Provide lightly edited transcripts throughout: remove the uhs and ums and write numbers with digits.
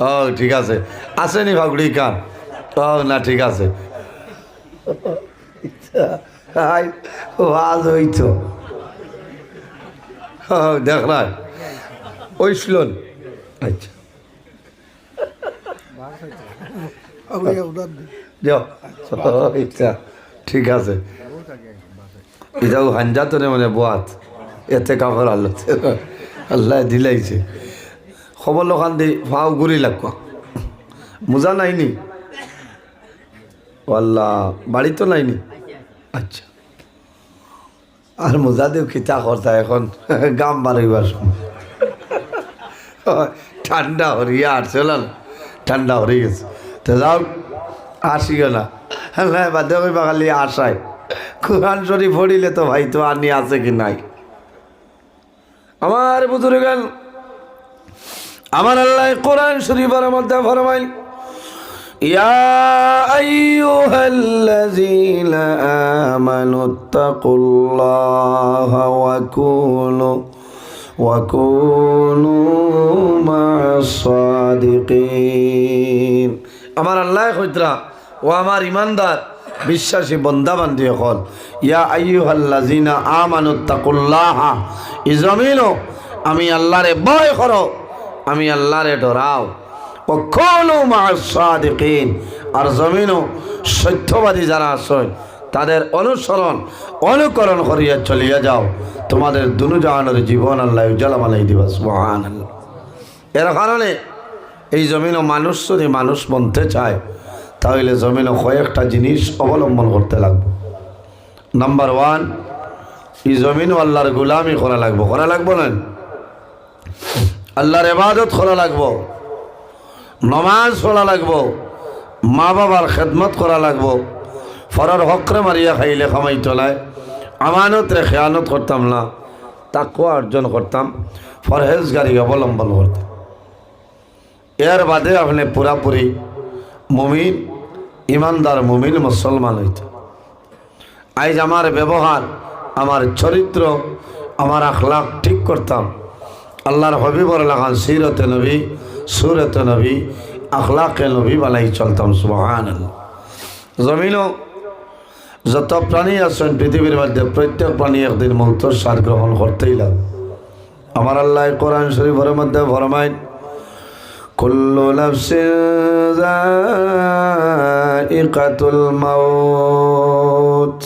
ও ঠিক আছে, আসেনি ফাগুড়ি কান? ও না ঠিক আছে, আজ হইতো দেখ না ওই শুলন। আচ্ছা যাও, আচ্ছা ঠিক আছে। এটাও হাঞ্জা তো মানে বাত এতে কাপড় আল্লাহ আল্লাহ দিলাইছে। খবর লোকান দি ফাও ঘুরি লাগবা, মোজা নাইনি? আল্লাহ বাড়ি তো নাইনি। আচ্ছা, আর মোজা দিও খিতা করতা এখন গাম বাড়িবার ঠান্ডা হরিয়া আসছে না, ঠান্ডা হরে গেছে। তো যাও আসি না হ্যাঁ বাদে ওই বাঙালি আসায় কোরআন শরীফ পড়িলে তো ভাই তো আনি আছে কি নাই। আমার বুজুর্গান, আমার আল্লাহ কোরআন শরীফের মধ্যে ফরমাই, ইয়া আইয়ুহাল্লাযীনা আমানুত্তাকুল্লাহা ওয়া কুনু মা'আস সাদিকিন। আমার আল্লাহ কইতরা, ও আমার ইমানদার বিশ্বাসী বন্দা বান্দি হল, ইয়া আইয়ুহাল্লাযীনা আমানুত্তাকুল্লাহা, ই জমিনও আমি আল্লাহরে ভয় করো, আমি আল্লাহরে ডরাও, ও কুনু মা'আস সাদিকিন, আর জমিনও সত্যবাদী যারা আছে তাদের অনুকরণ করিয়া চলিয়া যাও, তোমাদের দুনু জাহানের জীবন আল্লাহ উজ্জ্বল বানাই দিবা। সুবহানাল্লাহ। এর কারণে এই জমিনও মানুষ যদি মানুষ বনতে চায় তাহলে জমিনও কয়েকটা জিনিস অবলম্বন করতে লাগবে। নাম্বার 1, এই জমিনও আল্লাহর গোলামি করা লাগবো না, আল্লাহর ইবাদত করা লাগবো, নমাজ পড়া লাগবো, মা বাবার খেদমত করা লাগবো, ফরার হকরে মারিয়া খাইলে খামাই চলায়, আমানত রে খেয়ানত করতাম না, তাকওয়া অর্জন করতাম, পরহেজগারি অবলম্বন করতাম। এর বাদে আপনি পুরাপুরি মুমিন, ইমানদার মুমিন মুসলমান হইত। আজ আমার ব্যবহার, আমার চরিত্র, আমার আখলাক ঠিক করতাম, আল্লাহর হবিবর লাগান সিরতে নবী, সুরতে নবী, আখলাকে নবী বালাই চলতাম। সুবহানাল্লাহ। জমিনও যত প্রাণী আছেন পৃথিবীর মধ্যে প্রত্যেক প্রাণী একদিন মৌতের স্বাদ গ্রহণ করতেই লাগবে। আমার আল্লাহ কোরআন শরীফের মধ্যে ফরমায়, কুল্লু নাফসিন যায়িকাতুল মাউত,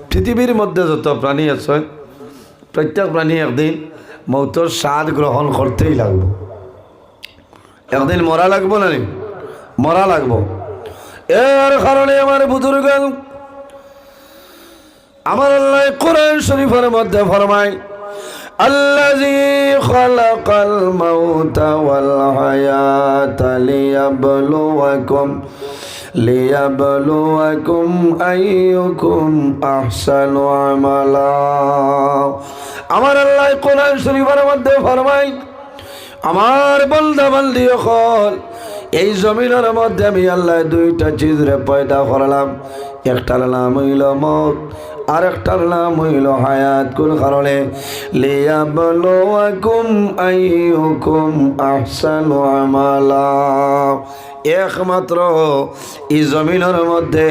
পৃথিবীর মধ্যে যত প্রাণী আছে প্রত্যেক প্রাণী একদিন মৌতের স্বাদ গ্রহণ করতেই লাগবে। একদিন মরা লাগবো না, মরা লাগবো। এর কারণে আমার বুজুর্গান, আমার আল্লাহ কোরআন শরীফের মধ্যে ফরমায়, আল্লাযী খালাকাল মাউতা ওয়াল হায়াতা লিয়াবলুয়াকুম আইয়ুকুম আহসানু আমালা। আমার আল্লাহ কোরআন শরীফের মধ্যে ফরমায়, আমার বান্দা বান্দি হল, এই জমিনের মধ্যে আমি আল্লাহ দুইটা চিজরে পয়দা করলাম, একটার নাম হইল মওত, আর একটার নাম হইল হায়াত। কোন কারণে? লিয়াবলুয়াকুম আইয়ুকুম আহসানু আমালা। একমাত্র এই জমিনের মধ্যে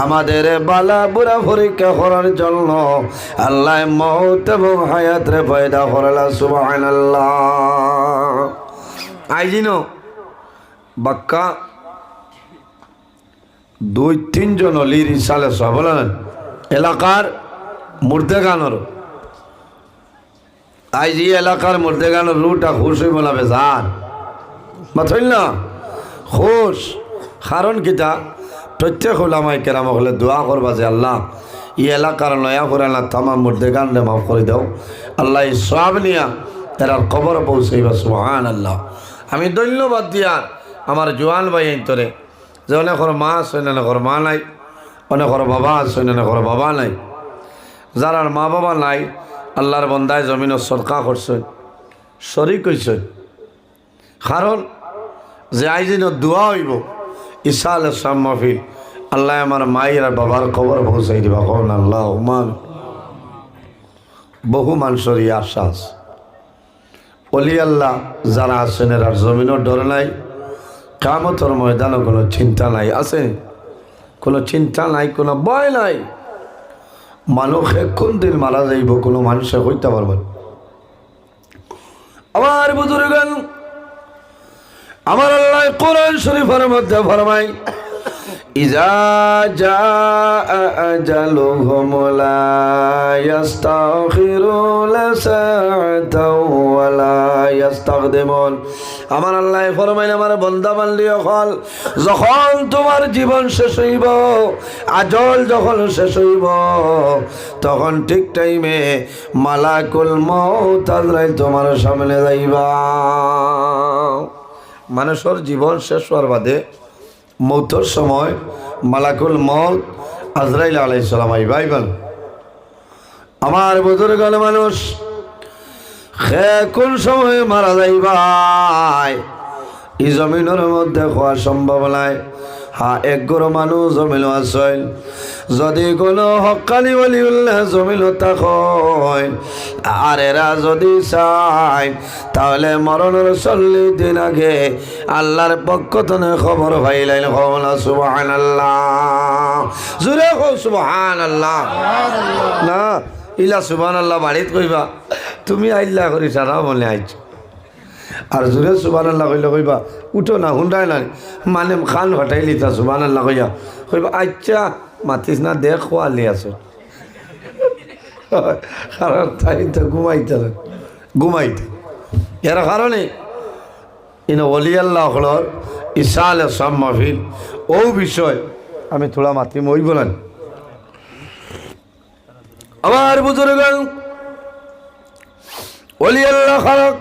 আমাদের বালা বুড়া পরীক্ষা করার জন্য আল্লাহ মওত এবং হায়াত রে পয়দা করলা। সুবহানাল্লাহ। আইজিনো বাক্কা 2-3 জন অলির ইসালে সব বলেন এলাকার মুর্দেগানোর, আইজি এলাকার মুর্দেগানোর রুটা খুশ হয়ে বলাবে যান মাথইল না খুশ। কারণ কিতা? প্রত্যেক ওলামায়ে কেরাম হলে দোয়া করবা যে আল্লাহ এই এলাকার নয়া করে আল্লাহ তামাম মুর্দেগানরে মাফ করে দাও, আল্লাহ এই সব নিয়া এরার কবর পৌঁছাইবা। সুবহানাল্লাহ। আমি ধন্যবাদ দিয়া আমার জোয়ান ভাই তোরে যে অনেকর মা আছে, অনেকর মা নাই, অনেকর বাবা আছে, অনেকর বাবা নাই। যারা মা বাবা নাই আল্লাহর বন্দায় জমিনের সরকা করছেন, শরিক হইছেন। কারণ যে আইজিন দোয়া হইব ঈসা আলাইহিস সালাম মাহফিল, আল্লাহ আমার মায়ের আর বাবার খবর পৌঁছাই দিবা। কখন আল্লাহ মান বহু মানুষের এই আশ্বাস। অলি আল্লাহ যারা আছেন এর জমিনের ডর নাই, কিয়ামতের ময়দানে কোনো চিন্তা নাই, আছে কোনো চিন্তা নাই, কোনো ভয় নাই। মানুষে কোন দিন মারা যাইব কোনো মানুষে হইতে পারবে না। আমার বুজুর্গান, আমার আল্লাহ কোরআন শরীফের মধ্যে ফরমায়, ইজা জাআ আজালুহুম লা ইস্তাখিরুনা সাআতাও ওয়া লা ইস্তাকদিমুন। আমার আল্লাহ ফরমায়, আমার বান্দা বান্দি হল, যখন তোমার জীবন শেষ হইব, আজল যখন শেষ হইব, তখন ঠিক টাইমে মালাকুল মউত আজরাইল তোমার সামনে যাইবা। মানুষের জীবন শেষ হওয়ার বাদে মৌতের সময় মালাকুল মউত আজরাইল আলাইহিস সালাম আইবাইবেন। আমার বুজুর্গ মানুষ কোন সময় মারা যাইবাই এই জমিনের মধ্যে হওয়া সম্ভব নাই। হ্যাঁ, এক গরো মানুষ জমিল আসেন, যদি কোনো হক্কানি ওলিউল্লাহ জমিল থাকেন আর এরা যদি চায়, তাহলে মরণের 40 দিন আগে আল্লাহর পক্ষ থেকে খবর পাইলেন। কওনা সুবহানাল্লাহ, জোরে কও সুবহানাল্লাহ। না ইলা সুবহানাল্লাহ বাড়িত কইবা, তুমি আইল্লা করি সারা মনে আইছ। আর জোরে সুবহানাল্লাহ কইলে কইবা উঠো না, হুন্ডাই না, মানে খান হটাইলি তা সুবহানাল্লাহ কইয়া কইবা আচ্ছা মাতিস না, দেখ খোয়ালি আছে। কারণ তাই তো ঘুমাইতে এর কারণে ইন ওলি আল্লাহ হলর ইসাল সব মাহফিল ও বিষয় আমি থোড়া মাতি মই বলেন। আমার বুজুর্গ ওলি আল্লাহ খালক,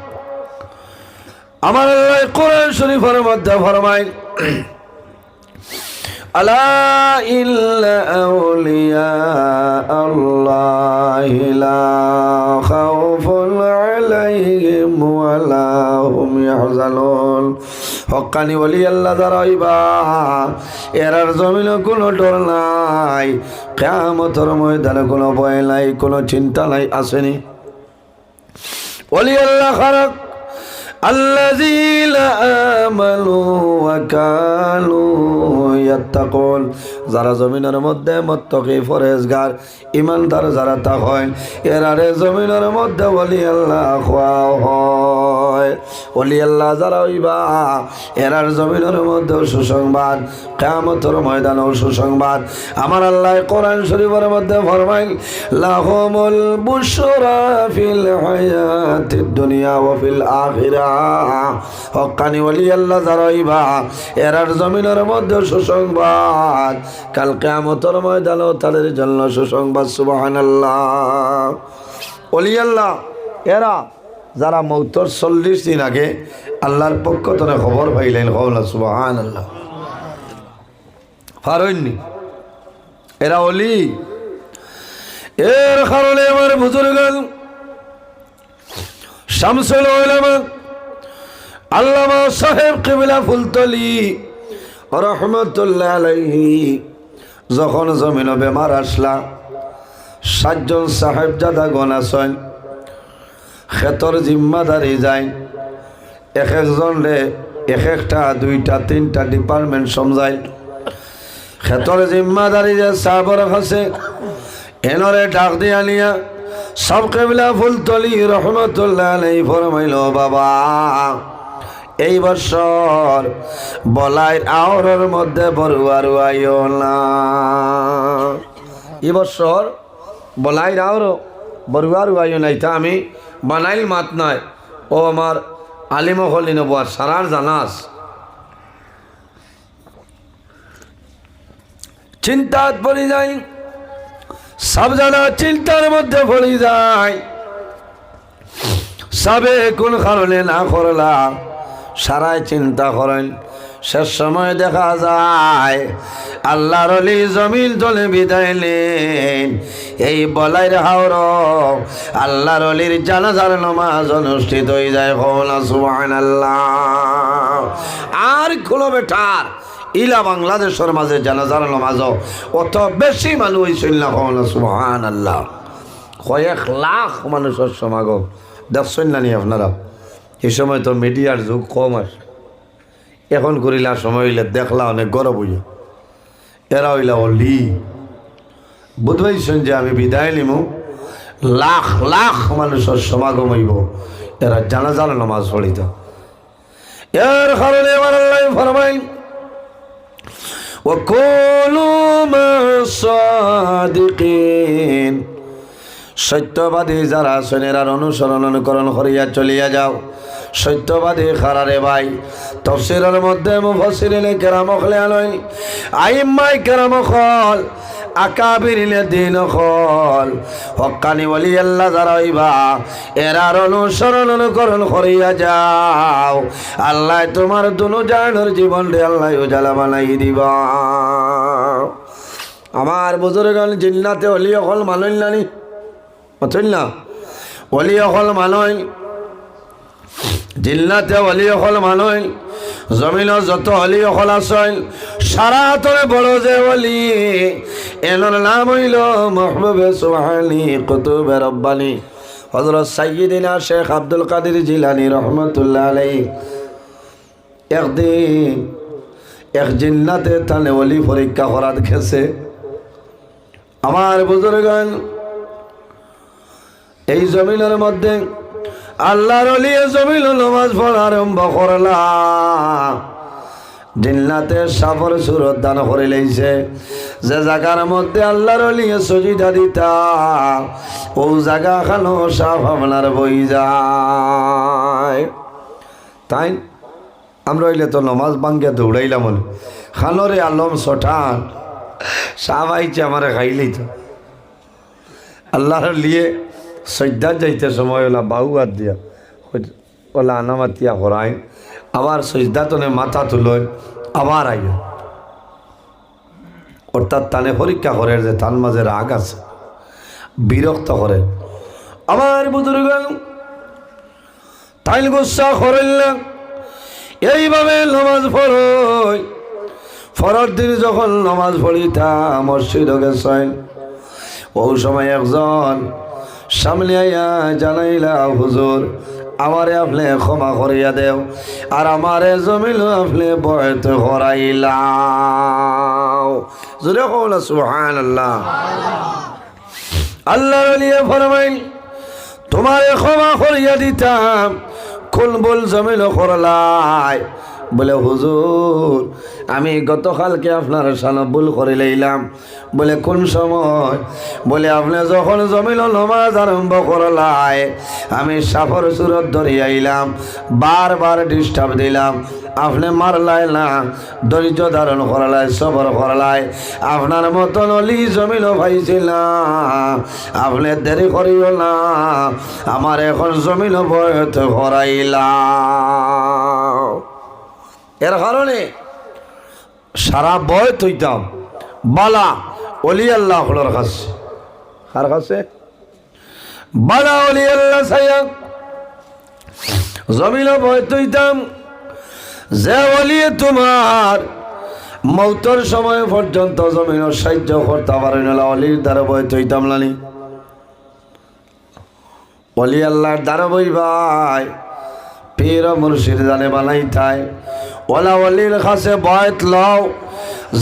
আমার আল্লাহ কোরআন শরীফের মধ্যে ফরমায়, আলা ইল্লা আউলিয়া আল্লাহি লা খাউফুন আলাইহিম ওয়া লা হুম ইয়াহজানুন। হক্কানি ওলি আল্লাহ যারা হইবা, এরার জমিনে কোনো ডর নাই, কিয়ামতের ময়দানে কোনো ভয় নাই, কোনো চিন্তা নাই। আসেনি ওলি আল্লাহ খারাপ الذين آمنوا وكانوا يتقون, যারা জমিনের মধ্যে মুত্তাকি ফরেজগার ইমানদার যারা তা হয়, এরারে জমিনের মধ্যে ওলি আল্লাহ খোয়া হয়। ওলি আল্লাহ যারা হইবা, এরার জমিনের মধ্যে সুসংবাদ, কিয়ামতের ময়দানেও সুসংবাদ। আমার আল্লাহ কোরআন শরীফের মধ্যে ফরমায়, লাহুমুল বুশরা ফিল হায়াতিদ দুনিয়া ওয়া ফিল আখিরাহ। হক্কানি ওলি আল্লাহ যারা হইবা, এরার জমিনের মধ্যে সুসংবাদ, কাল কিয়ামতের ময়দানেও তাদের জন্য সুসংবাদ। সুবহানাল্লাহ। ওলি আল্লাহ এরা যারা মৌতর 40 দিন আগে আল্লাহর পক্ষ থেকে খবর পাইলেন। কওলা সুবহানাল্লাহ। ফারইননি এরা ওলি। এর কারণে আমার বুজুর্গ শামসুল উলামা আল্লামা সাহেব কিবলা ফুলতলি রহমতুল্লাহ আলাইহি যখন জমিন বেমার আসলা, 7 জন সাহেবজাদা গণ আছেন, খেতর জিম্মাদারি যায়, এক একজন রে এক একটা 2টা 3টা ডিপার্টমেন্ট সমঝায়। খেতর জিম্মাদারি যে সাহেবর কাছে এনরে ডাক দিয়া নিয়া সব কিবলা ফুলতলি রহমতুল্লাহ আলাইহি ফরমাইল, বাবা এই বছর বলাইর আওরের মধ্যে বড়ুয়া রুয়াইও না। এই বছর বলাইর আওর বড়ুয়া রুয়াইও নাই, তা আমি বানাইল মাত নাই। ও আমার আলিম হলি নবুয়ার সারার জানাস চিন্তাত পড়ে যায়, সব জানা চিন্তার মধ্যে পড়ে যায়। সবে কোন কারণে না করলা, সারাই চিন্তা করেন। শেষ সময় দেখা যায় আল্লাহর ওলি জমিন তলে বিদায় নেন। এই বলাইর হাওর আল্লাহর ওলির জানাজার নামাজ অনুষ্ঠিত হয়ে যায়। কওনা সুবহানাল্লাহ। আর কোনো বেটার ইলা বাংলাদেশের মাঝে জানাজার নামাজ অত বেশি মানুষ হইছিল না। কওনা সুবহানাল্লাহ। কয়েক লাখ মানুষের সমাগম দেখছেন না নি আপনারা? এই সময় তো মিডিয়ার যুগ কম আসে, এখন করিলা সময় হইলে দেখলা অনেক গরব হইয়া এরা হইলা অলি বুধবাইছেন যে আমি বিদায় নিমু লাখ লাখ মানুষের সমাগম হইব এরা জানাজার নামাজ পড়িত এর কারণে আমার আল্লাহ ফরমাইল وَكُونُوا مَعَ الصَّادِقِينَ সত্যবাদী যারা আছেন এরার অনুসরণ অনুকরণ করিয়া চলিয়া যাও সত্যবাদী খারারে ভাই তাফসীরের মধ্যে মুফাসসিরিনে কেরাম খলেন আইম্মাই কেরাম খল আকাবিরিনে দিন খল হক্কানি ওলি আল্লাহ যারা হইবা এরার অনুসরণ অনুকরণ করিয়া যাও আল্লাহ তোমার দুনো জাহানের জীবন রে আল্লাহ উজালা বানাই দিবা আমার বুজুর্গগণ জিন্নাতে ওলি হল মানুষ নানি অথইল না ওলি হল মানুষ জিন্নাতে ওলি হল মানুষ জমিন যত অলি হল আসল সারা তরে বড় যে ওলি এনর নাম হইল মাহবুবে সুবহানি কুতুবে রব্বানি হযরত সাইয়্যিদিনা শেখ আব্দুল কাদের জিলানী রহমাতুল্লাহ আলাইহি একদিন এক জিন্নাতে তানে ওলি পরীক্ষা করার গেছে আমার বুজুর্গগণ এই জমিনের মধ্যে আল্লাহর ওলি জমিন নামাজ পড়া আরম্ভ করলা জিন্নাতে সাফর সুরত দান করে লইছে যে জায়গার মধ্যে আল্লাহর ওলি সজিদা দিতা ও জায়গা খানো সাফ আপনার বই যায় তাই আমরা হইলে তো নমাজ ভাঙ্গে দৌড়াইলাম খানোরে আলম সঠান সাফ আইছে আমার খাইলেই তো আল্লাহর লিয়ে সজ্জা যাইতে সময় ওলা বাহু হাত দিয়া ওলা আনামাতিয়া করাই আবার সজদা তনে মাথা তুলয় আবার আইয় অর্থাৎ তানে পরীক্ষা করে যে তার মাঝে রাগ আছে বিরক্ত করে আমার বুজুর্গ তাইল গুসা করিলেন এইভাবে নামাজ পড়ই ফরর দিন যখন নামাজ পড়িতা মসজিদ গেছেন ও সময় একজন সামনে আইয়া জানাইলা হুজুর আমারে আপনি ক্ষমা করিয়া দেও আর আমারে জমিল আপনি বয়ত করাইলাও জোরে কওলা সুবহানাল্লাহ আল্লাহর ওলি ফরমাইল তোমারে ক্ষমা করিয়া দিতাম কোন বল জমিল করলাই বলে হুজুর আমি গতকালকে আপনার সানা ভুল করে লইলাম বলে কোন সময় বলে আপনি যখন জমিল নামাজ আরম্ভ করলাই আমি সাফর সুরত ধরে আইলাম বারবার ডিস্টার্ব দিলাম আপনি মারলাই না ধৈর্য ধারণ করলাই সবর করলাই আপনার মতন অলি জমিল পাইছিল আপনি দেরি করিও না আমার এখন জমিল বয়ত করাইলাম এর কারণে সারা বয়ত হইতাম বালা অলি আল্লাহ হলোর কাছে কার কাছে বালা অলি আল্লাহ সাইয়াক জমিল বয়ত হইতাম যে অলি তোমার মৌতর সময় পর্যন্ত জমিন সাহায্য করতে পারেন অলির দ্বারা বয়ত হইতাম নানি অলি আল্লাহর দ্বারা বই ভাই পীর মুর্শিদ জানে বানাই থাই ওলা অলির কাছে বয়ত লও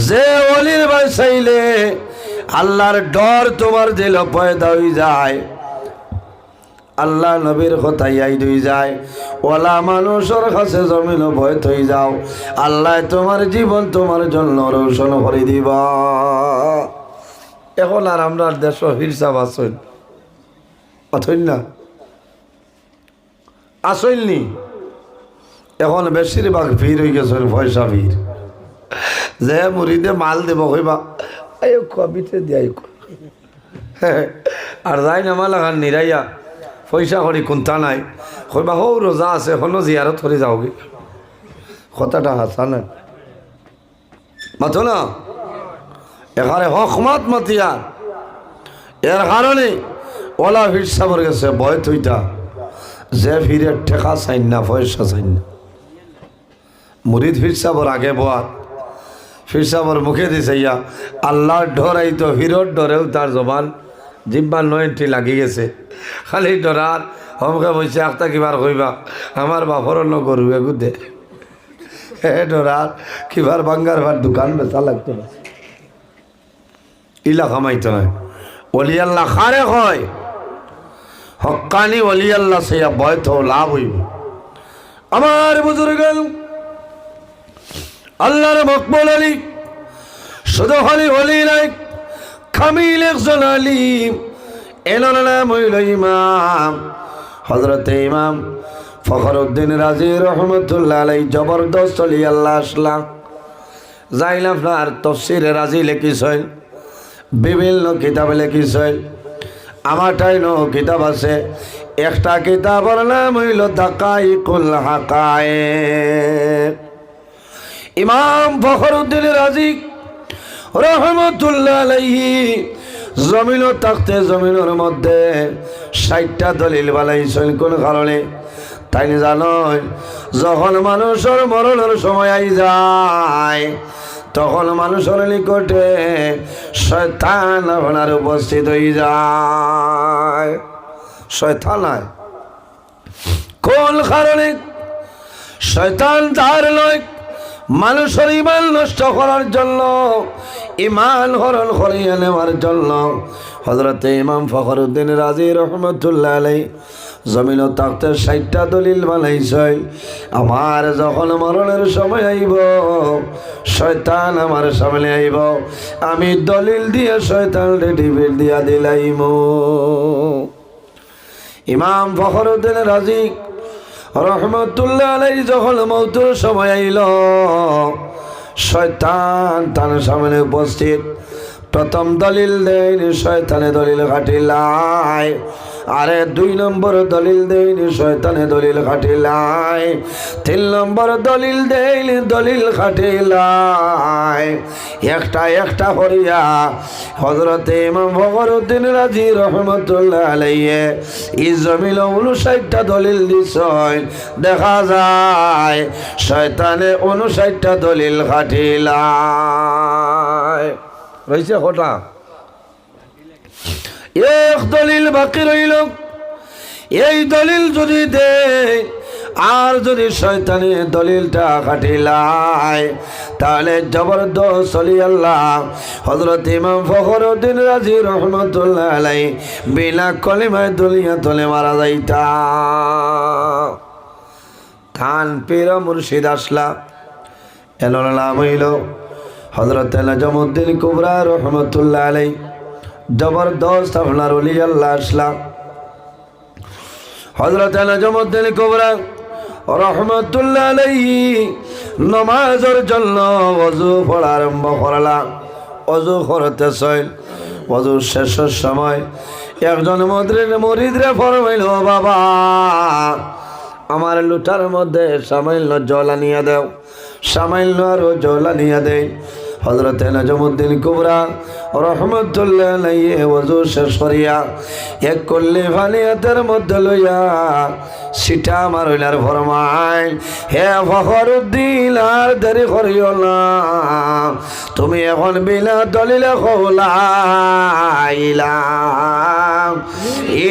যে অলির ভাই চাইলে আল্লাহর ডর তোমার দিল পয়দা হয়ে যায় আল্লাহ নবীর কথাই আই দুই যায় ওলা মানুষের কাছে জমিন বয়ত হয়ে যাও আল্লাহ তোমার জীবন তোমার জন্য রোশন করে দিবা এখন আর আমরা দেশ হিরসাব আসইন অথই না আসইননি এখন বেশিরভাগ ভিড় হয়ে গেছে পয়সা ভিড় যে মুড়িদে মাল দেব কইবা আয় কবিতে দিয়াই আর যাই না মাল লাগান নিরাইয়া পয়সা করি কোনটা নাই কইবা হৌ রোজা আছে এখনো জিয়ারত করে যাওগে কথাটা হাসা না মাথো না এখানে হকমাত মাতিয়ার এর কারণে ওলা ভিড় সাবর গেছে বয় তুইটা যে ভিড়ের ঠেকা চাইন না পয়সা চাইন না মুরিদ ফির সাবর আগে বোয়া ফির সাবর মুখে দিছে ইয়া আল্লাহর ডরাই তো হিরোর ডরেও তার জবান জিব্বা নয়টি লাগি গেছে খালি ডরার হমকে বলছে একটা কিবার কইবা আমার বাপর অন্য গরু এগু দে ডরার কিবার বাঙ্গার ভার দোকান বেচা লাগতো না, ইলা কামাইতো না। ওলি আল্লাহ খারে হয় হক্কানি ওলি আল্লাহ সে বয়ত লাভ হইব। আমার বুজুর্গ আল্লাহর মকবুল আলী শুধু হলি হলি নাই, কামিল একজন আলিম। এনার নাম হইল ইমাম হযরত ইমাম ফখরুদ্দিন রাজি রহমতুল্লাহ আলাই। জবরদস্ত অলি আল্লাহ আসলাম যাইল আপনার তফসিরে রাজি লিখিছেন, বিভিন্ন কিতাবে লিখিছেন। আমার টাইনো কিতাব আছে, একটা কিতাবের নাম হইল দাকাইকুল হাকায়েক। ইমাম ফখরুদ্দিন রাজি রহমতুল্লাহ আলাইহি জমিনও থাকতে জমিনের মধ্যে 60টা দলিল বানাইছেন। কোন কারণে তাই জানেন? যখন মানুষের মরণের সময় আই যায় তখন মানুষের নিকটে শয়তান আপনার উপস্থিত হয়ে যায়। শয়তান হয় কোন কারণে? শয়তান তার লয় মানুষের ইমান নষ্ট করার জন্য, ইমান হরণ করিয়ে নেওয়ার জন্য। হযরত ইমাম ফখরুদ্দিন রাজি রহমতুল্লাহ আলাই জমিন থাকতে 60টা দলিল বানাইছে। আমার যখন মরণের সময় আইব শয়তান আমার সামনে আইব, আমি দলিল দিয়ে শয়তান রেডিমেড দিয়া দিলাইম। ইমাম ফখরুদ্দিন রাজি রহমতুল্লাহ আলাই যখন মৌতের সময় আইল শয়তান তার সামনে উপস্থিত। প্রথম দলিল দেয়নি, শয়তানে দলিল খাটিলাই। আরে 2 নম্বর দলিল দেয়নি, শয়তানে দলিল খাটিলাই। 3 নম্বর দলিল দেয়নি, দলিল খাটিলাই। একটা একটা করিয়া হযরত ইমাম ফখরুদ্দিন রাজি রহমতুল্লাহ আলাইহি এই জমিল 59টা দলিল দিছেন। দেখা যায় শয়তানে 59টা দলিল খাটিলাই। রয়েছে কটা? এক দলিল বাকি রইল। এই দলিল যদি দে আর যদি শয়তানি দলিলটা খাটিলাই তাহলে জবরদস্ত অলি আল্লাহ হযরত ইমাম ফখরুদ্দিন রাজি রহমতুল্লাহ আলাইহি বিনা কলিমায় দুনিয়া তলে মারা যাইতা। খান পীর মুর্শিদ আসলা এনার নাম হইল হযরত নজমুদ্দিন কুবরা রহমতুল্লাহ আলাইহি। জবরদস্ত আপনার অলি আল্লাহ আসলা হযরত নজমুদ্দিন কুবরা রহমতুল্লাহ আলাইহি নামাজের জন্য ওযু পড়া আরম্ভ করলা। ওযু করতেছেন, ওযু শেষের সময় একজন মুরিদরে ফরমাইল, বাবা আমার লুটার মধ্যে সামান্য জল আনিয়া দাও, সামান্য আরো জল আনিয়া দেয়। হযরত নজমুদ্দিন কুবরা রহমতুল্লাহ আলাইহি ওযু শেষ করিয়া এক কল্লি পানি হাতের মধ্যে লইয়া সিটা মারইলার ফরমায়, হে ফখরুদ্দিন আর দেরি করিও না, তুমি এখন বিনা দলিলে কওলা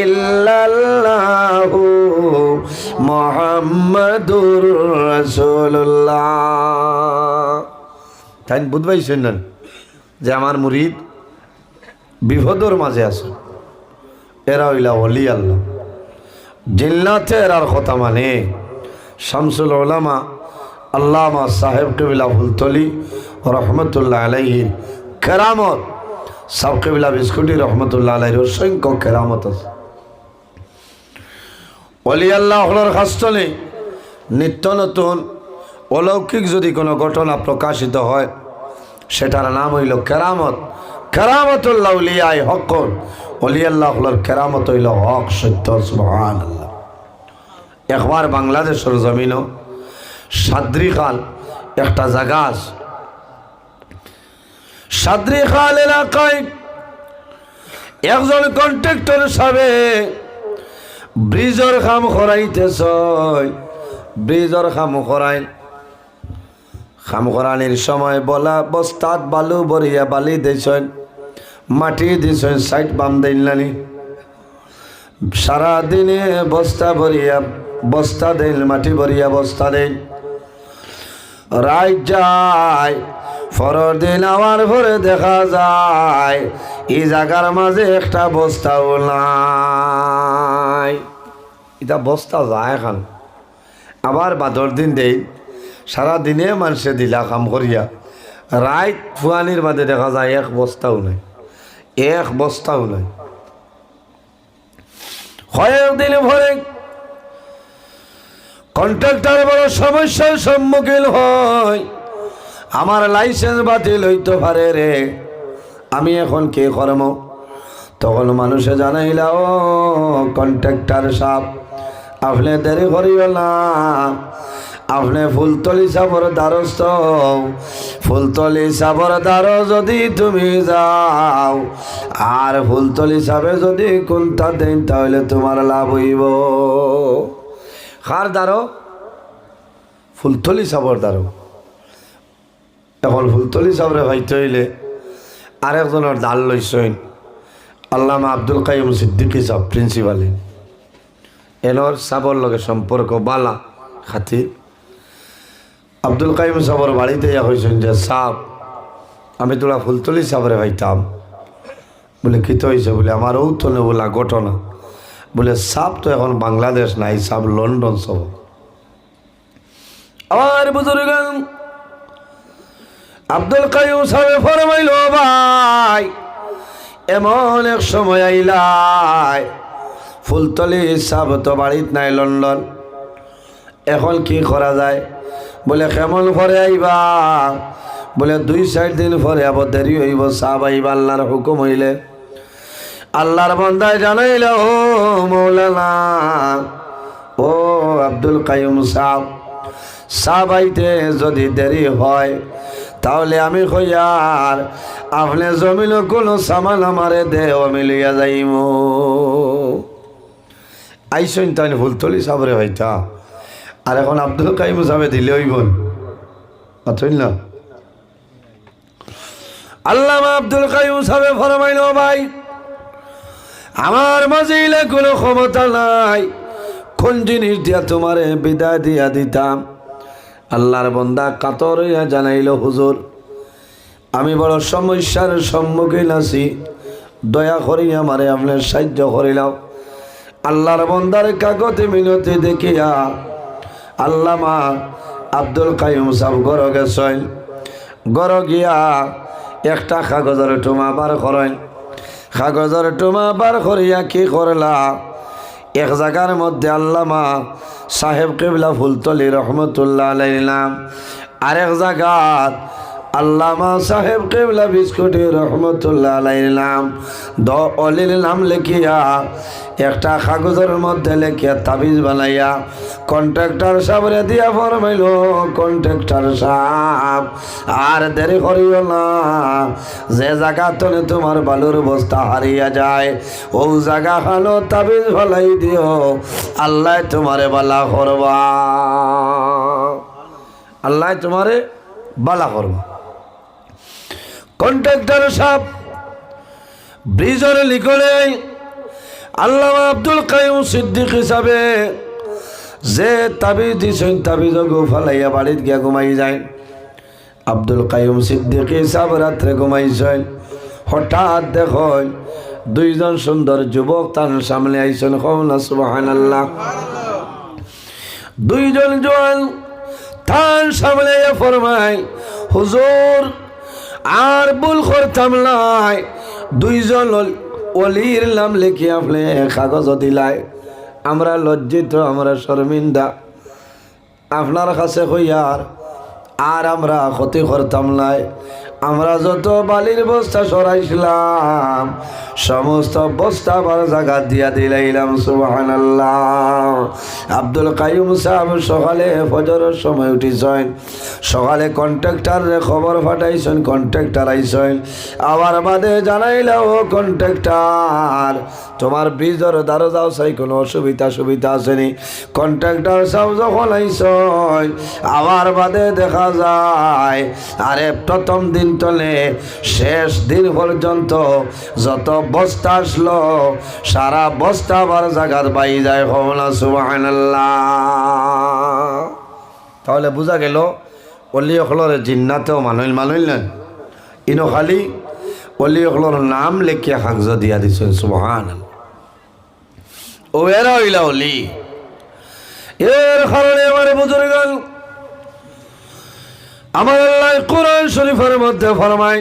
ইল্লাল্লাহু মুহাম্মাদুর রাসূলুল্লাহ। তাই বুঝবাইছেন না যে আমার মুরিদ বিপদর মাঝে আছে। এরা হইলা ওলি আল্লাহ, জিল্লাতে এরার কথা মানে শামসুল উলামা আল্লামা সাহেব কবিলা ফুলতলি রহমতুল্লাহ আলাইহির কেরামত, সাহেব কবিলা বিস্কুটি রহমতুল্লাহ আলাইহির অসংখ্য কেরামত আছে। ওলি আল্লাহ হলোর কাস্তলে নিত্য নতুন অলৌকিক যদি কোনো ঘটনা প্রকাশিত হয় সেটার নাম হইল কেরামত। কেরামতুল্লাহ উলিয়ায় হক, ওলি আল্লাহ হলোর কেরামত হইল হক সত্য। সুবহানাল্লাহ। একবার বাংলাদেশের জমিনও সাদ্রিখাল একটা জায়গা আছে। সাদ্রিখাল এলাকায় একজন কন্ট্রাক্টর সাহেব ব্রিজের কাম করাইতেছ। ব্রিজের কাম করাই খাম করানির সময় বলা বস্তাত বালু ভরিয়া বালি দিয়েছেন, মাটি দিয়েছেন, সাইড বাম দিলানি। সারাদিনে বস্তা ভরিয়া বস্তা দেন, মাটি ভরিয়া বস্তা দেন। রাত যায়, পরের দিন আমার ঘরে দেখা যায় এই জায়গার মাঝে একটা বস্তাও নাই। এটা বস্তা যায় এখন। আবার বাদর দিন দেই, সারাদিনে মানুষে দিলা কাম করিয়া, রাত ফুয়ানির বাদে দেখা যায় এক বস্তাও নাই, এক বস্তাও নাই। কয়েকদিন পরে কন্ট্রাক্টর বড় সমস্যার সম্মুখীন হয়, আমার লাইসেন্স বাতিল হইতে পারে রে, আমি এখন কে করব? তখন মানুষে জানাইলা, ও কন্ট্রাক্টর সাহেব, আপনি দেরি করিও না, আপনি ফুলতলি সাবর দ্বারস্থ, ফুলতলি সাবর দ্বার যদি তুমি যাও আর ফুলতলি সাবে যদি কোনটা দেন তাহলে তোমার লাভ হইব। কার দ্বারো? ফুলতলি সাবর দ্বারো। এখন ফুলতলি সাবরে ভাইতে হইলে আরেকজনের দাল লইছেন আল্লামা আব্দুল কাইয়ুম সিদ্দিকী সাহেব, প্রিন্সিপালে। এনর সাবর লগে সম্পর্ক বালা খাতির। আব্দুল কাইয়ুম সাবর বাড়িতে ইয়া হয়েছেন যে, সাপ আমি তোরা ফুলতলি সাবরে ভাইতাম। বলে কী তো হয়েছে? বলে আমার ঔতনে বলা ঘটনা। বলে সাপ তো এখন বাংলাদেশ নাই, সাপ লন্ডন সব। আমার বুজুর্গ আব্দুল কাইয়ুম সাহেব ফরমাইল, ভাই এমন এক সময় আইলাই, ফুলতলি সাপ তো বাড়িত নাই, লন্ডন, এখন কি করা যায়? বলে কেমন পরে আইবা? বলে 2-4 দিন পরে আবার দেরি হইব, সাপ আইবা আল্লাহর হুকুম হইলে। আল্লাহর বান্দায় জানাইল, ও মৌলানা, ও আব্দুল কাইয়ুম সাহেব, সাপ আইতে যদি দেরি হয় তাহলে আমি কইয়ার আপনি জমিন কোনো সামান আমারে দে, আমি লইয়া যাইম। আইসন তাহলে ফুলতলি সাবরে হইতা, আর এখন আব্দুল কাইয়ুম সাহেব দিলে হইব না। আল্লামা আব্দুল কাইয়ুম সাহেব ফরমাইল, ভাই আমার মাঝে কোনো ক্ষমতা নাই, কোন জিনিস দিয়া তোমারে বিদায় দিয়া দিতাম। আল্লাহর বান্দা কাতর হইয়া জানাইল, হুজুর আমি বড় সমস্যার সম্মুখীন আছি, দয়া করি আমারে আপনার সাহায্য করিলাম। আল্লাহর বান্দার কাগজে মিনতি দেখিয়া আল্লামা আব্দুল কাইয়ুম সাহেব ঘর গেছেন। ঘর গিয়া একটা কাগজের টুমা বার করেন। কাগজের টুমা বার করিয়া কি করলা, এক জায়গার মধ্যে আল্লামা সাহেব কিবলা ফুলতলি রহমতুল্লাহ আলাইহির নাম, আরেক জায়গাত আল্লামা সাহেব কিবলা বিস্কুটি রহমতুল্লাহ আলাইহির নাম, অলির নাম লিখিয়া একটা কাগজের মধ্যে লিখিয়া তাবিজ বানাইয়া কন্ট্রাক্টর সাহেবরে দিয়া ফরমাইল, কন্ট্রাক্টর সাহেব আর দেরি করিও না, যে জায়গা তলে তোমার বালুর বস্তা হারিয়া যায় ও জায়গা খানো তাবিজ ফলাই দিও, আল্লাহ তোমারে বালা করবা, আল্লাহ তোমারে বালা করবা। কন্ট্রাক্টর সাহেব ব্রিজের লিখলে আল্লামা আব্দুল কাইয়ুম সিদ্দিকী হিসাবে যে তাবিজ দিছেন তাবিজ গো ফালাইয়া বাড়িত গিয়া ঘুমাই যায়। আব্দুল কাইয়ুম সিদ্দিকী সাহেব রাত্রে ঘুমাইছেন, হঠাৎ দেখেন 2 জন সুন্দর যুবক তার সামনে আইছেন। কওনা সুবহানাল্লাহ। 2 জন জওয়ান তার সামনে ফরমায়, হুজুর আর ভুল করতাম নাই, 2 জন ওলির নাম লিখে আপনি কাগজ দিলাই, আমরা লজ্জিত, আমরা শর্মিন্দা, আপনার কাছে কইয়ার আর আমরা ক্ষতি করতাম নাই, আমরা যত বালির বস্তা সরাইছিলাম সমস্ত বস্তা আবার জায়গা দিয়া দিলাইলাম। সুবহানাল্লাহ। আব্দুল কাইয়ুম সাহেব সকালে ফজরের সময় উঠিছেন, সকালে কন্ট্রাক্টরে খবর পাঠাইছেন, কন্ট্রাক্টর আইছেন, আবার বাদে জানাইলা, ও কন্ট্রাক্টর তোমার ব্রিজের দ্বারা যাও চাই কোনো সুবিধা আসেনি। কন্ট্রাক্টর সাহেব যখন আইছেন আবার বাদে দেখা যায় আরে প্রথম দিন তলে শেষ দিন পর্যন্ত যত বস্তা আসলো সারা বস্তা আবার জায়গার বাই যায়। কওনা সুবহানাল্লাহ। তাহলে বোঝা গেল অলি অখলরে জিন্নাতেও মানুইল নেন ইনো খালি অলি অখলর নাম লেখিয়া কাগজ দিয়া দিছেন সুবহানাল্লাহ। ও এরা হইলা অলি। এর কারণে আমার বুজুর্গণ, আমার আল্লাহ কোরআন শরীফের মধ্যে ফরমায়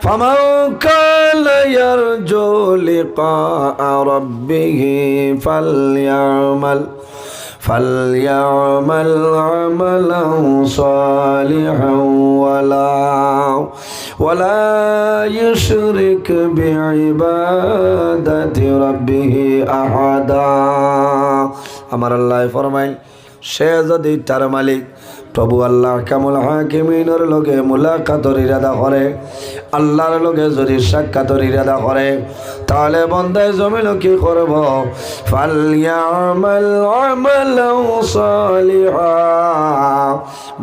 ফামান কানা ইয়ারজু লিকা রাব্বিহি ফালইয়ামাল আমালান সালিহান ওয়ালা ইউশরিক বিইবাদাতি রাব্বিহি আহাদা। আমার আল্লাহ ফরমায়, সে যদি তার মালিক প্রভু আল্লাহ কামুল হাকিমিনের লগে মুলাকাতর ইরাদা করে, আল্লাহর লগে যদি সাক্ষাতের ইরাদা করে, তাহলে বন্দায় জমিন কি করব? ফালইয়ামাল আমালান সালিহা,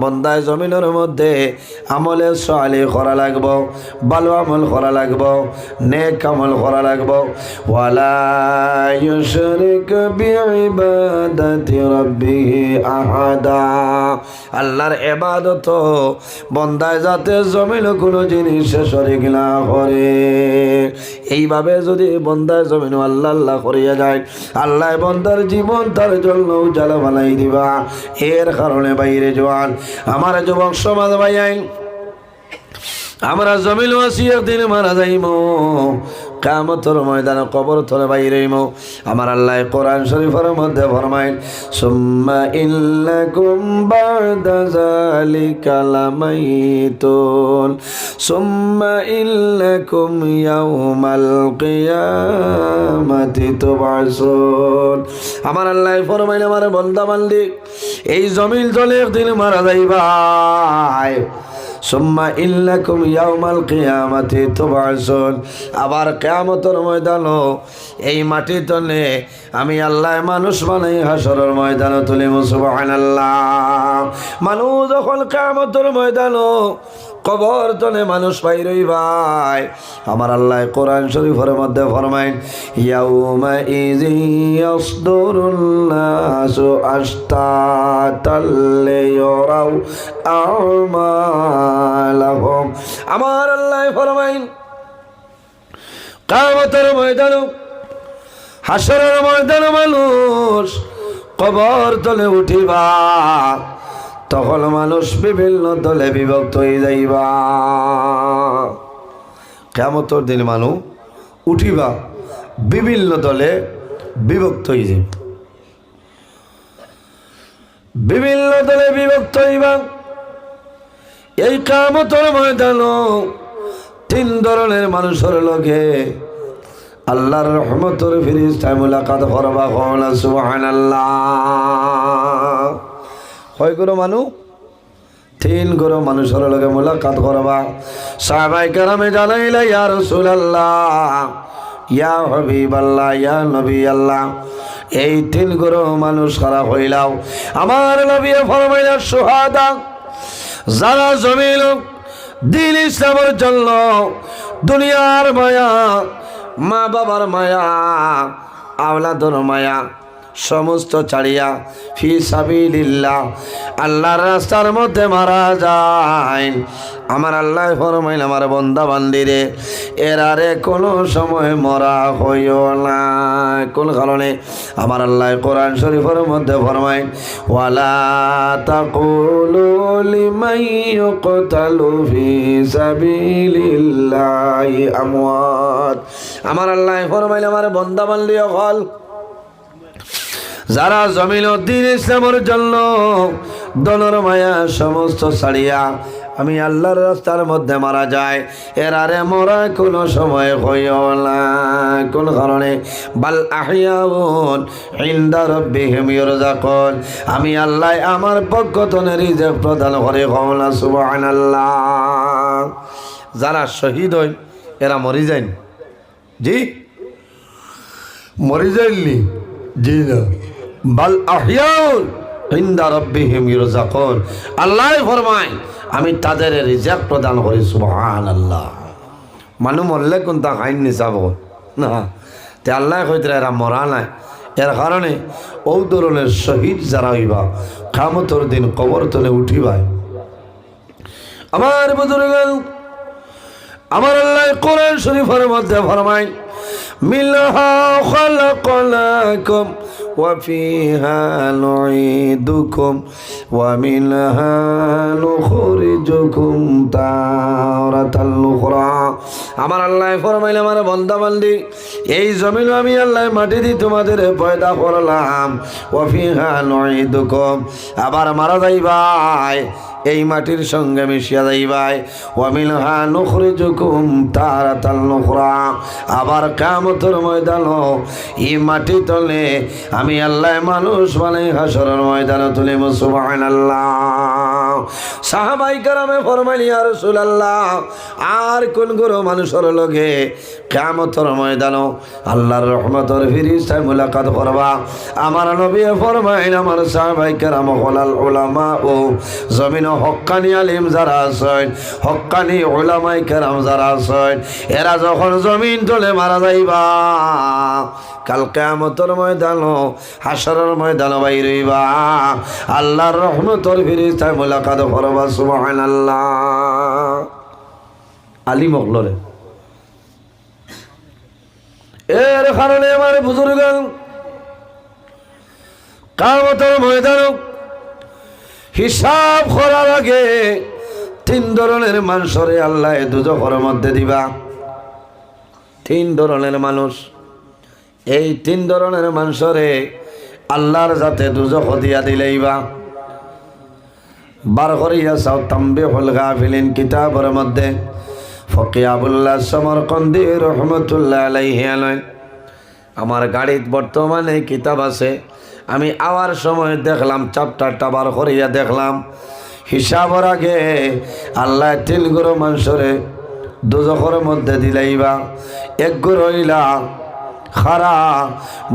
বন্দায় জমিনের মধ্যে আমলে সালিহ করা লাগবো, ভালো আমল করা লাগবো, নেক আমল করা লাগবো। ওয়ালা ইউশরিক বিইবাদাতি রাব্বিহি আহাদা, আল্লাহর ইবাদত বন্দায় যাতে জমিন কোনো জিনিস শরীক না করে। এইভাবে যদি বন্দায় জমিন আল্লাহ আল্লাহ করিয়া যায়, আল্লাহ বন্দার জীবন তার জন্য উজালা বানাই দিবা। এর কারণে বাইরে জওয়ান আমার যুবক সমাজ ভাইয়াই, আমরা জমিন আছি একদিন মারা যাইমু, কিয়ামতের ময়দানে কবর তলে বাইরেইমু। আমার আল্লাহ কোরআন শরীফের মধ্যে ফরমায় সুম্মা ইন্নাকুম বা'দা যালিকা লামাইতুন সুম্মা ইন্নাকুম ইয়াউমাল কিয়ামাতি তুবআসুন। আমার আল্লাহ ফরমায়, আমার বান্দা বান্দি, এই জমিন তলে একদিন মারা যাইবাই। সুম্মা ইন্নাকুম ইয়াউমাল কিয়ামাতি তুবআসুন, আবার কিয়ামতের ময়দানও এই মাটি তলে আমি আল্লাহ মানুষ বানাই হাসরের ময়দানে তুলিব। সুবহানাল্লাহ। মানুষ যখন কিয়ামতের ময়দানও কবর তলে মানুষ বাইরই ভাই, আমার আল্লাহ কোরআন শরীফের মধ্যে ফরমায় ইয়াউমা ইযি ইয়াসদুরুন নাসু আশতাতাল লিয়ারাউ আমালাহুম। আমার আল্লাহ ফরমায় কিয়ামতের ময়দানে হাসরের ময়দানে মানুষ কবর তলে উঠিবা, তখন মানুষ বিভিন্ন দলে বিভক্ত হয়ে যাইবা। কিয়ামতের দিন মানুষ উঠিবা, বিভিন্ন দলে বিভক্ত হয়ে যাইবা, বিভিন্ন দলে বিভক্ত হইবা। এই কিয়ামতের ময়দানে তিন ধরনের মানুষের লগে আল্লাহর রহমতের ফেরেশতায় মুলাকাত করবা। সুবহানাল্লাহ। কয় গুরু মানুষ? তিন গুরু মানুষের লগে মুলাকাত করবা। সাহাবায়ে কেরামে জানাইলা, ইয়া রাসূলুল্লাহ, ইয়া হাবিবাল্লাহ, ইয়া নবী আল্লাহ, এই তিন গুরু মানুষ কারা হইলাও? আমার নবী ফরমাইলা শুহাদা, যারা জমিন দিন ইসলামের জন্য দুনিয়ার মায়া, মা বাবার মায়া, আওলাদর মায়া সমস্ত ছাড়িয়া ফি সাবিলিল্লাহ আল্লাহর রাস্তার মধ্যে মারা যায়। আমার আল্লাহ ফরমাইল, আমার বান্দা বান্দিরে এরারে কোনো সময় মরা হইও না। কোন কারণে? আমার আল্লাহ কোরআন শরীফের মধ্যে ফরমায় ওয়ালা তাকুলু লিমান ইউকতালু ফি সাবিলিল্লাহি আমওয়াত। আমার আল্লাহ ফরমাইল, আমার বান্দা বান্দি হল যারা জমিন দ্বীন ইসলামের জন্য দনর মায়া সমস্ত ছাড়িয়া আমি আল্লাহর রাস্তার মধ্যে মারা যায়, এরারে মরা কোনো সময় হইও না। কোন কারণে? বাল আহইয়াউন ইনদা রাব্বিহিম ইরযাকুন। আমি আল্লাহ আমার পক্ষ থেকে রিজিক প্রদান করে। কওলা সুবহানাল্লাহ। যারা শহীদ হয় এরা মরি যায়? জি মরি যায়নি? জি না। বাল আহইয়াউন ইনদা রাব্বিহিম ইরযাকুন। আল্লাহ ফরমায় আমি তাদের রিজিক প্রদান করি। সুবহানাল্লাহ। মানুষ মরলে কোন তা খাইন নিচাব না, তে আল্লাহ কইতে এরা মরা নাই। এর কারণে ও ধরনের শহীদ যারা হইবা কিয়ামতের দিন কবর তলে উঠিবাই, আমার বুজুর্গগণ, আমার আল্লাহ কোরআন শরীফের মধ্যে ফরমায় মিনহা খালাকনাকুম ওয়া ফিহা নুঈদুকুম ওয়া মিনহা নুখরিজুকুম তারাতাল উখরা। আমার আল্লাহ ফরমাইলে আমার বান্দা বান্দি, এই জমিন আমি আল্লাহ মাটি দিয়ে তোমাদের পয়দা করলাম, ওয়া ফিহা নুঈদুকুম, আবার মারা যাইবাই এই মাটির সঙ্গে মিশিয়া যাইবাই, ওয়া মিনহা নুখরিজুকুম তারাতাল উখরা, আবার কিয়ামতের ময়দানে এই মাটি তলে আমি আল্লাহ মানুষ বানাই হাসরের ময়দানে তুলিব। সুবহানাল্লাহ। সাহাবায়ে কেরামে ফরমাইলেন, ইয়া রাসূলুল্লাহ, আর কোন গুরু মানুষের লগে কিয়ামতের ময়দানে আল্লাহর রহমতের ফেরেশতা মুলাকাত করবা? আমার নবী ফরমাইলেন, আমার সাহাবায়ে কেরাম হলাল উলামা ও জমিন হক্কানি আলিম যারা আছেন, হক্কানি উলামায়ে কেরাম যারা আছেন, এরা যখন জমিন তলে মারা যাইবা, কাল কিয়ামতের ময়দানে হাসরের ময়দানে বাইর হইবা, আল্লাহর রহমতের ফেরেশতা মুলাকাত করবা। সুবহানাল্লাহ। আলিম হলরে এর কারণে আমার বুজুর্গগণ, কিয়ামতের ময়দানে হিসাব করার আগে তিন ধরনের মানুষরে আল্লাহ দুজখের মধ্যে দিবা। তিন ধরনের মানুষ, এই তিন ধরনের মানুষরে আল্লাহর যাতে দুজখ দিয়া দিলেইবা। বার করিয়া চাও তাম্বিহুল গাফিলিন কিতাবের মধ্যে ফকি আবুল্লাহ সমরকন্দি রহমতুল্লাহ আলাইহি আলয়, আমার গাড়িত বর্তমানে কিতাব আছে, আমি আওয়ার সময় দেখলাম চ্যাপ্টারটা বার করিয়া দেখলাম, হিসাবের আগে আল্লাহ তিন গুরু মানুষরে দুজখের মধ্যে দিলাইবা। এক গুরু হইলা খারা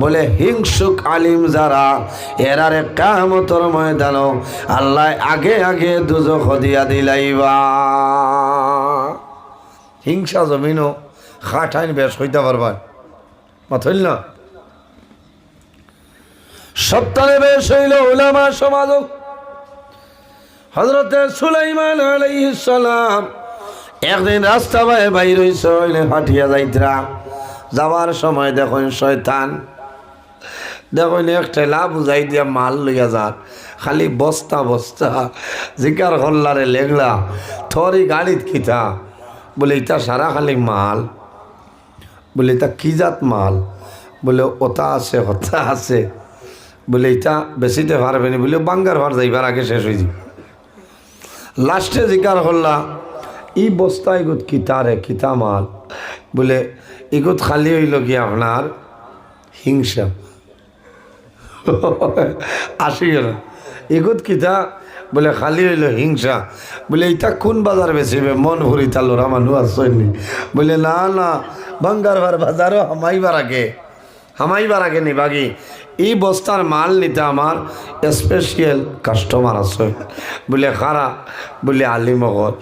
বলে হিংসুক আলিম যারা, এরারে কিয়ামতের ময়দানে আল্লাহ আগে আগে দুজখ দিয়া দিলাইবা। হিংসা জমিনও খাটাইন বেশ হইতে পারবা, মাথইল না? সপ্তাহে বেশ হইল উলামা সমাজ। হযরতে সুলাইমান আলাইহিস সালাম একদিন রাস্তা বাইর হইছে, হইলে হাঁটিয়া যাইতরা, যাওয়ার সময় দেখুন শয়তান দেখুন একটা লাভ বুঝাই দিয়া মাল লইয়া যান, খালি বস্তা বস্তা জিকার হল্লারে লেগলা থরি গাড়িত খিতা, বলে ইটা সারা খালি মাল, বলে ইটা কি জাত মাল, বলে ওটা আছে হতা আছে, বলে ইটা বেশিতে পারবে না, বলে বাঙ্গার ভার যাইবার আগে শেষ হয়ে যাবে। লাস্টে জিকার হল্লা ই বস্তা এগুত কিতা রে কিতা মাল, বলে এগুত খালি হইল কি আপনার হিংসা। আসি না এগুত কিতা, বলে খালি হইল হিংসা, বলে এটা কোন বাজার বেচিবে, মন ভরি তালোরা মানুষ আসেনি, বলে না না বাঙ্গার ভার বাজারও হামাইবার আগে নিবাগি, এই বস্তার মাল নিতে আমার স্পেশাল কাস্টমার আছে, বলে খারা, বলে আলিমগর।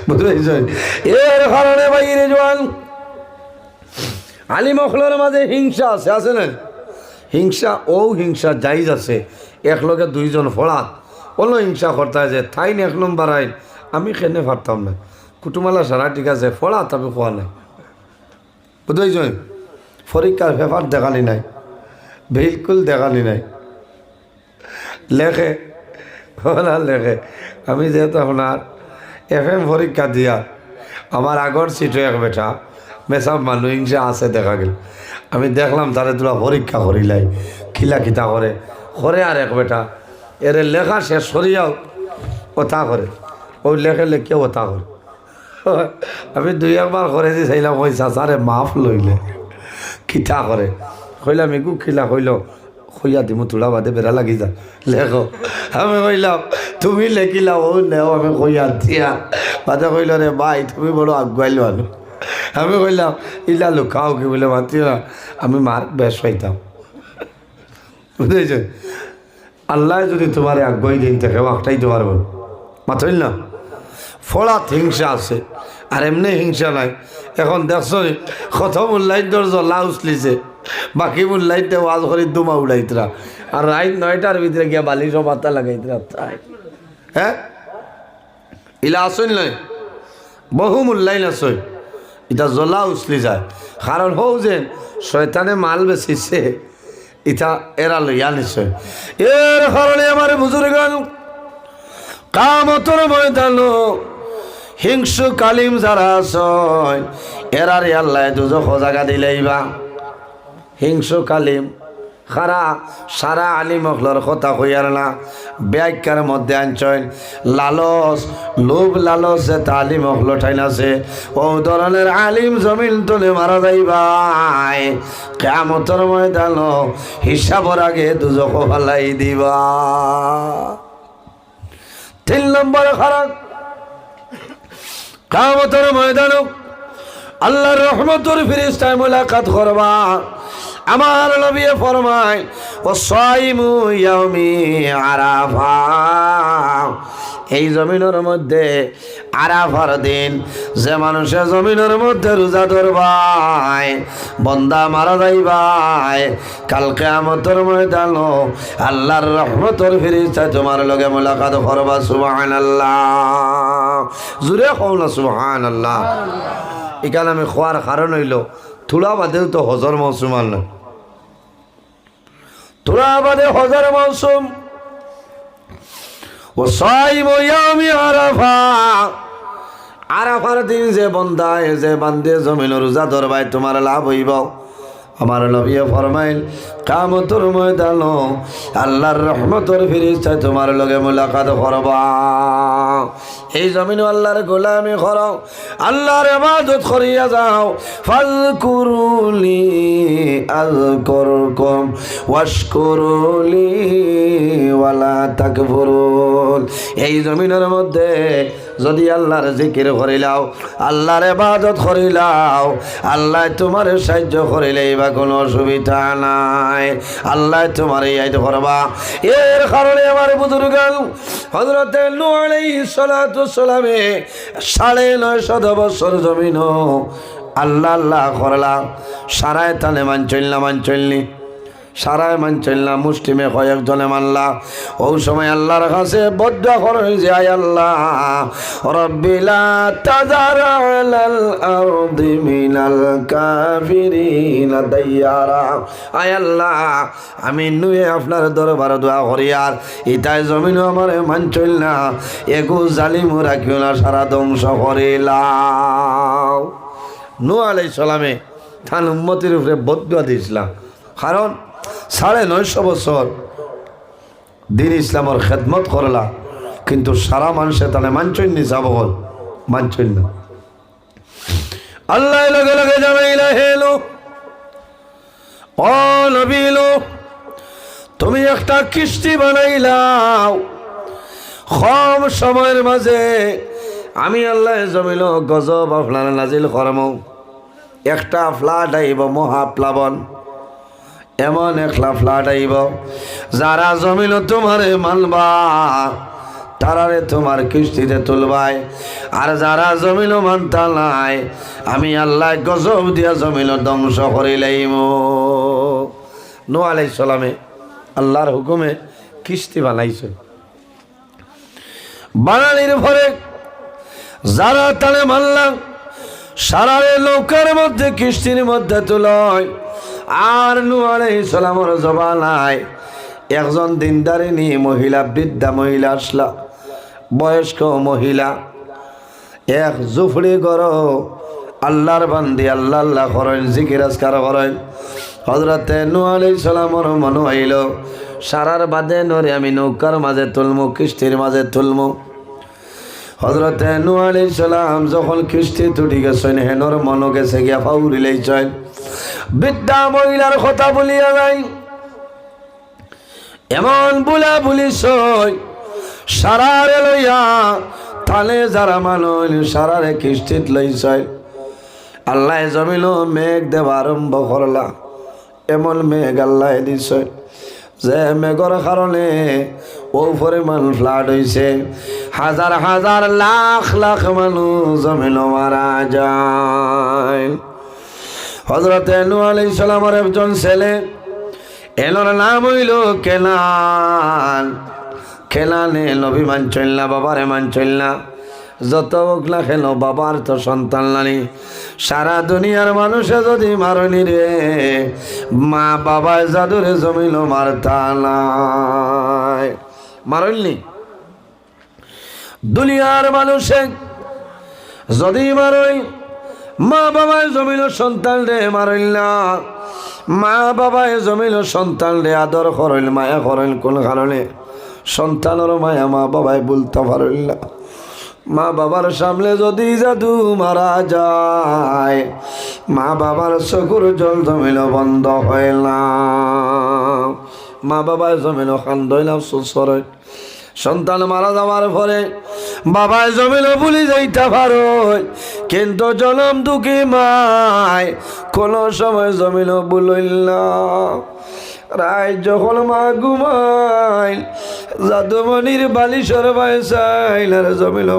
বুঝেছেন? এর কারণে বাইরে জোয়ান আলিমখলের মাঝে হিংসা আছে না? হিংসা ও হিংসা জাইজ আছে, এক লগে দুইজন ফোড়াত ওলো হিংসা করতে যে থাইন এক নম্বর আইন, আমি খেনে পারতাম না, কুটুমালা সারা ঠিক আছে, ফোড়াত আমি খোয়া নাই। বুঝেছেন? পরীক্ষার পেপার দেখালি নাই, বিলকুল দেখালি নাই, লেখে লেখে। আমি যেহেতু আপনার FM পরীক্ষা দিয়া আমার আগর সিটে এক বেটা মেসাব মানুষ হিংসা আছে দেখা গেল, আমি দেখলাম তারে তোরা পরীক্ষা করিলাই খিলা খিতা করে আর এক বেটা এরে লেখা শেষ করিয়াও ওটা করে, ওই লেখে লেখিয়া ওটা করে। আমি দুই একবার করেছি চাইলাম, ওই চাচারে মাফ লইলে খিতা করে, কইলাম একু খিলা কইল খুইয়া দিমু তোলা বাদে বেড়া লাগি যা লেখো। আমি কইলাম তুমি লেখিলা ও নেও, আমি কইয়া দিয়া বাদে কইল রে ভাই তুমি বড় আগুয়াইল মানুষ। আমি কইলাম ইলা লুকাও কি বলে মাতি না, আমি মার বেশ পাইতাম। বুঝেছ? আল্লাহ যদি তোমার আগুয়াই দিন থাকে একটাইতে পারবেন, মাথইল না? ফলাত হিংসা আছে আর এমনি হিংসা নাই। এখন দেখছ কত মূল্যাইন তোর জলা উচলিছে, বাকি মূল্যাইতে ওয়াজ করে দুমা উড়াইতরা, আর রাত 9টার ভিতরে গিয়া বালিশ পাতা লাগাইতরা। তাই হ্যাঁ ইলা আসইন নয় বহু মূল্যাইন আসই এটা জ্বলা উছলি যায় কারণ হও যে শয়তানে মাল বেচিছে ইটা এরা লইয়া নিশ্চয় এর কারণে আমার বুজুর্গান কামতর ময়দান হিংসু কালিম যারা আছেন এরারে আল্লাহ দুজখ জায়গা দিলেইবা হিংসু কালিম খারা সারা আলিম অখলর কথা কইয়ার না ব্যাখ্যার মধ্যে আনছেন লালস লোভ লালস যে তালিম অখল ঠাইন আছে ও ধরনের আলিম জমিন তুলে মারা যাইবাই কিয়ামতের ময়দান হিসাবর আগে দুজখ ফালাই দিবা 3 নম্বর খারাপ কিয়ামতের ময়দান আল্লাহর রহমতের ফেরেশতায় মুলাকাত করবা আমার নবী ফরমায় ও সাইমু ইয়াউমি আরাফা এই জমিনের মধ্যে আরাফার দিন যে মানুষের জমিনের মধ্যে রোজা ধরবাই বন্দা মারা যাইবাই কাল কিয়ামতের ময়দান আল্লাহর রহমতের ফেরেশতা তোমার লগে মুলাকাত করবা সুবহানাল্লাহ জোরে কও না সুবহানাল্লাহ এখানে আমি খোয়ার কারণ হইল থোড়া বাদেও তো হজর মৌসুম আল না থোড়া বাদে হজর মৌসুম ও সাইমু ইয়াউমি আরাফা আরাফার দিন যে বন্দায় যে বান্দে জমিন রোজা ধরবাই তোমার লাভ হইব আমার নবী ফরমাইল কিয়ামতের ময়দান আল্লাহর রহমতের ফেরেশতা তোমার লগে মুলাকাত করবা এই জমিন আল্লাহর গোলামি করো আল্লাহর ইবাদত করিয়া যাও ফাযকুরুনি আযকুরকুম ওয়াশকুরুলি ওয়ালা তাকফুরুন এই জমিনের মধ্যে যদি আল্লাহর জিকির করিলাও আল্লাহর ইবাদত করিলাও আল্লাহ তোমার সাহায্য করিলেই বা কোনো অসুবিধা নাই আল্লাহ তোমার ইয়াদ করবা এর কারণে আমার বুজুর্গান হযরত নূহ আলাইহিস সালাতু সালামে 950 বছর জমিন আল্লাহ আল্লাহ করলা সারায় তানে মানচলনি সারায় মানচলনা মুসলিমে কয়েকজনে মানলা ওই সময় আল্লাহর কাছে বদ্ধ করে যে আয় আল্লাহ রব্বি লা তাযার আলাল আরদি মিনাল কাফিরিন দাইয়ারা আয় আল্লাহ আমি নুয়ে আপনার দরবারে দোয়া করি আর ইতায় জমিন আমারে মানচল না এগু জালিম রাখিও না সারা ধ্বংস করিলাও নূহ আলাইহিস সালামে তার উম্মতের উপরে বদ্ধ দিয়েছিলাম কারণ 950 বছর দিন ইসলামের খেদমত করলা কিন্তু সারা মানুষে তাহলে মানছই নি যাব মানছই না আল্লাহ লগে লগে জানাইলা হেলো ও নবী লো তুমি একটা কিস্তি বানাইলাও কম সময়ের মাঝে আমি আল্লাহ জমিল গজব আপনার নাজিল করম একটা ফ্লাড আইব মহাপ্লাবন এমন একলা ফ্লাট আইব যারা জমিল তোমারে মানবা তারারে তোমার কিস্তিতে তুলবাই আর যারা জমিল মানতা নাই আমি আল্লাহ গজব দিয়া জমিল ধ্বংস করিলাইম নূহ আলাইহিস সালামে আল্লাহর হুকুমে কিস্তি বানাইছে বানানির পরে যারা তালে মানলাম সারারে নৌকার মধ্যে কিস্তির মধ্যে তুলয় আর নূহ আলাইহিস সালামের জবানায় একজন দিনদারিনী মহিলা বৃদ্ধা মহিলা আসলা বয়স্ক মহিলা এক জুফড়ি গর আল্লাহর বান্দি আল্লাহ আল্লাহ করেন জিকির আজকার করেন হযরতে নূহ আলাইহিস সালামের মনে হইল সারার বাদে নরে আমি নৌকার মাঝে তুলমু কিস্তির মাঝে তুলমু হযরতে নূহ আলাইহিস সালাম যখন কিস্তি তুটি গেছেন হেনর মন গেছে গিয়া ফাউরিলেইছেন বৃদ্ধা মহিলার কথা বলিয়া নাই এমন বুলা বুলিস সারারে লইয়া তালে যারা মানুষ সারারে কিস্তিত লইছে আল্লাহ জমিল মেঘ দেওয়া আরম্ভ করলা এমন মেঘ আল্লাহ দিছে যে মেঘর কারণে ও পরিমাণ ফ্লাড হয়েছে হাজার হাজার লাখ লাখ মানুষ জমিন মারা যায় হযরতে নূহ আলাইহিস সালামের একজন ছেলে এলোর নাম হইল কেনান কেনানে নবী মানছিল না বাবারে মানছিল না যত হোক না কেন বাবার তো সন্তান নানি সারা দুনিয়ার মানুষে যদি মারনি রে মা বাবায় জাদুরে জমিল মারতা নাই মারলনি দুনিয়ার মানুষে যদি মারই মা বাবায় জমিল সন্তান রে মারইল না মা বাবায় জমিল সন্তান রে আদর করইল মায়া করইল কোন কারণে সন্তানের মায়া মা বাবায় বলতে পারইল না মা বাবার সামনে যদি জাদু মারা যায় মা বাবার চকুর জল জমিল বন্ধ হয় না মা বাবায় জমিল কান্দইল সুসরে সন্তান মারা যাওয়ার পরে বাবায় জমিল ভুলি যাইতে পারো কিন্তু জনম দুঃখী মায় কোন সময় জমিল ভুলইল না রায় যখন মা ঘুমাইল জাদুমণির বালিশর বাই চাইল আর জমিল